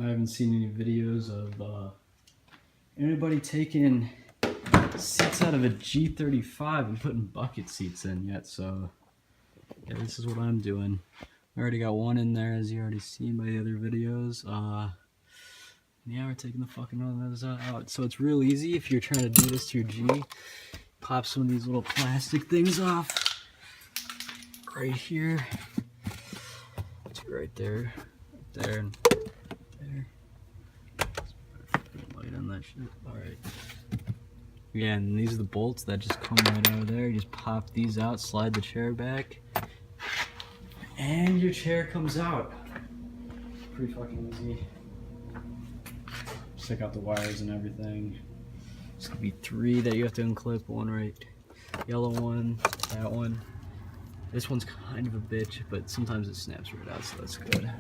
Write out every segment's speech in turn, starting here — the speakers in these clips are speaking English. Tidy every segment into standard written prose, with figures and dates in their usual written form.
I haven't seen any videos of anybody taking seats out of a G35 and putting bucket seats in yet, so yeah, this is what I'm doing. I already got one in there, as you already seen by the other videos. Yeah, we're taking the fucking one of those out. So it's real easy if you're trying to do this to your G. Pop some of these little plastic things off right here. It's right there, and there. Light on that shit. All right. Yeah, and these are the bolts that just come right out of there. You just pop these out, slide the chair back, and your chair comes out. Pretty fucking easy. Just take out the wires and everything. There's gonna be 3 that you have to unclip. One right, yellow one, that one. This one's kind of a bitch, but sometimes it snaps right out, so that's good.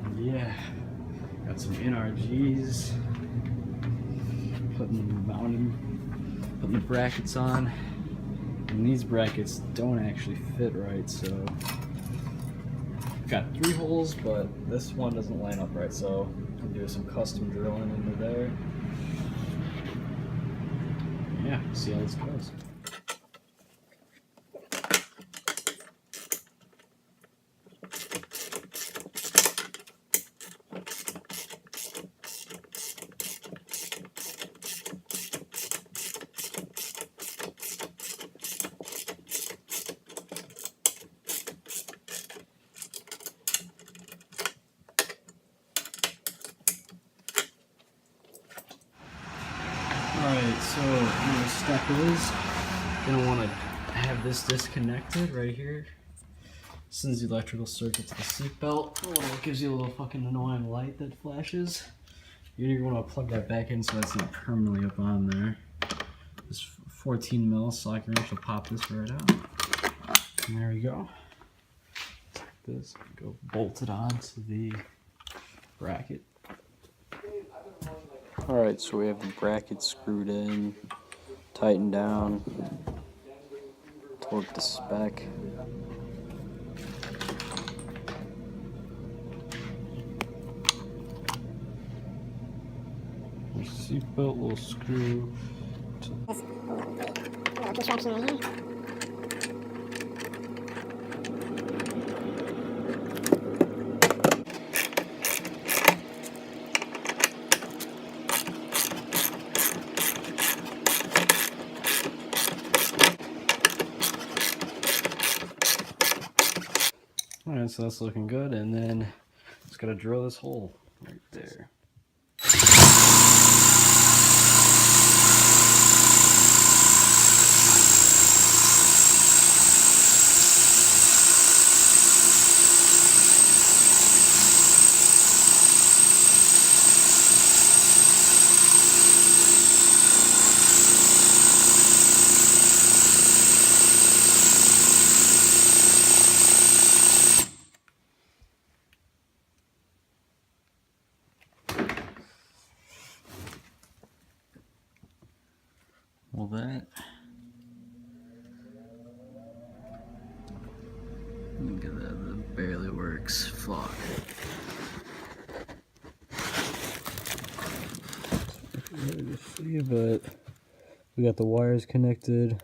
And yeah, got some Nrgs. Putting the brackets on. And these brackets don't actually fit right, so got 3 holes, but this one doesn't line up right, so I'm doing some custom drilling into there. Yeah, see how this goes. Alright, so the step is gonna want to have this disconnected right here. Sends the electrical circuit to the seat belt. Oh, it gives you a little fucking annoying light that flashes. You're gonna want to plug that back in so that's not permanently up on there. This 14 mil socket wrench will pop this right out. And there we go. Like this, go bolt it onto the bracket. Alright, so we have the bracket screwed in, tightened down, torque the spec. The seatbelt will screw to construction right here. Alright, so that's looking good, and then just gotta drill this hole right there. Well, that look at that barely works. Fuck. Hard to see, but we got the wires connected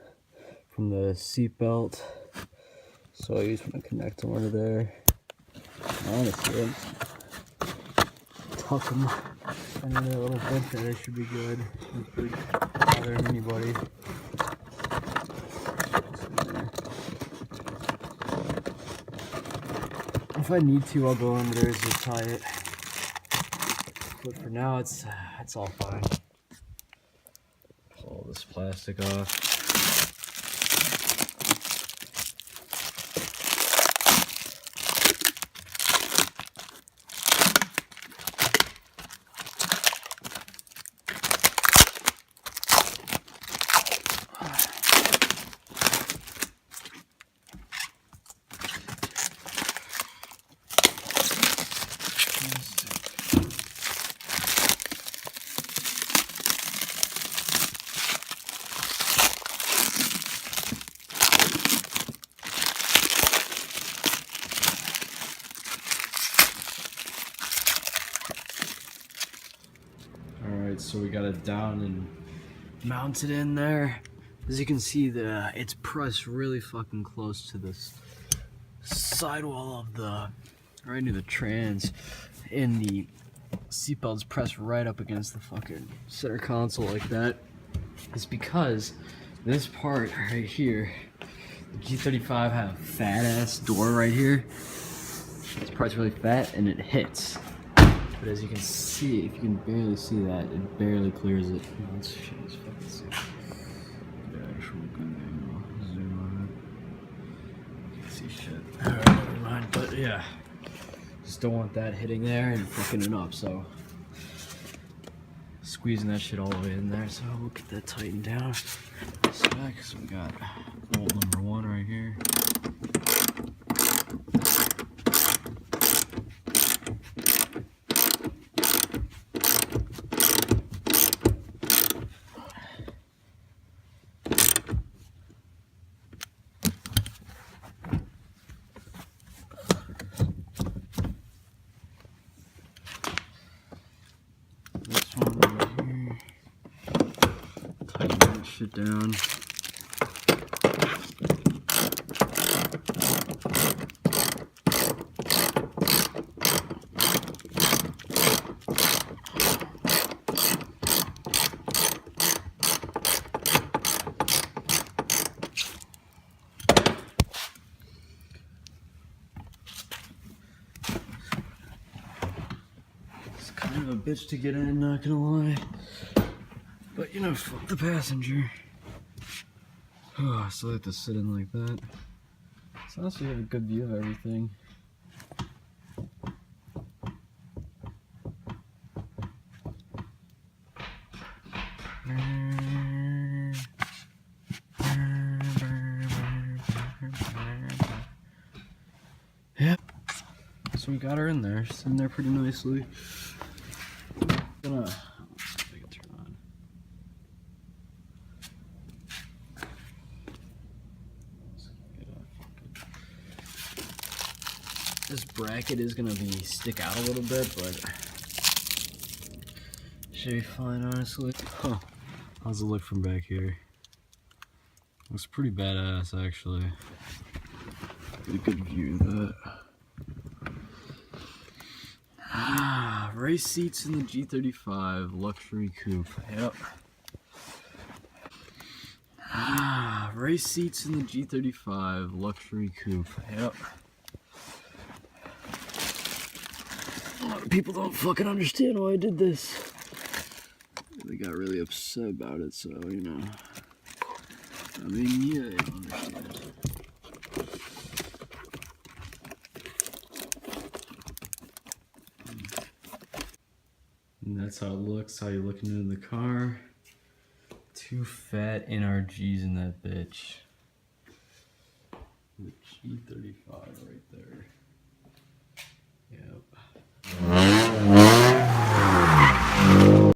from the seat belt, so I just want to connect them under there. Honestly, tuck them under that little vent there. They should be good. Shouldn't be bothering anybody. If I need to, I'll go under there and just tie it. But for now, it's all fine. Pull all this plastic off. it, so we got it down and mounted in there. As you can see, it's pressed really fucking close to this sidewall of right near the trans, and the seatbelt's pressed right up against the fucking center console like that. It's because this part right here, the G35 had a fat ass door right here. This part's really fat and it hits. But as you can see, if you can barely see that, it barely clears it. Let's fucking see. The actual good angle. Zoom on it. Can't see shit. Alright, never mind. But yeah, just don't want that hitting there and fucking it up. So squeezing that shit all the way in there. So we'll get that tightened down. So we got bolt number 1 right here. This one right here. Tighten that shit down. Kind of a bitch to get in, not gonna lie. But you know, fuck the passenger. Oh, I still have to sit in like that. So honestly, you have a good view of everything. Yep. So we got her in there. She's in there pretty nicely. Gonna see if I can turn on. This bracket is gonna stick out a little bit, but should be fine, honestly. Huh. How's it look from back here? Looks pretty badass, actually. Get a good view of that. Race seats in the G35 luxury coupe. Yep. Race seats in the G35 luxury coupe. Yep. A lot of people don't fucking understand why I did this. They got really upset about it, so you know. I mean, yeah, I don't understand. And that's how it looks, how you're looking into the car. 2 fat NRGs in that bitch. The G35 right there.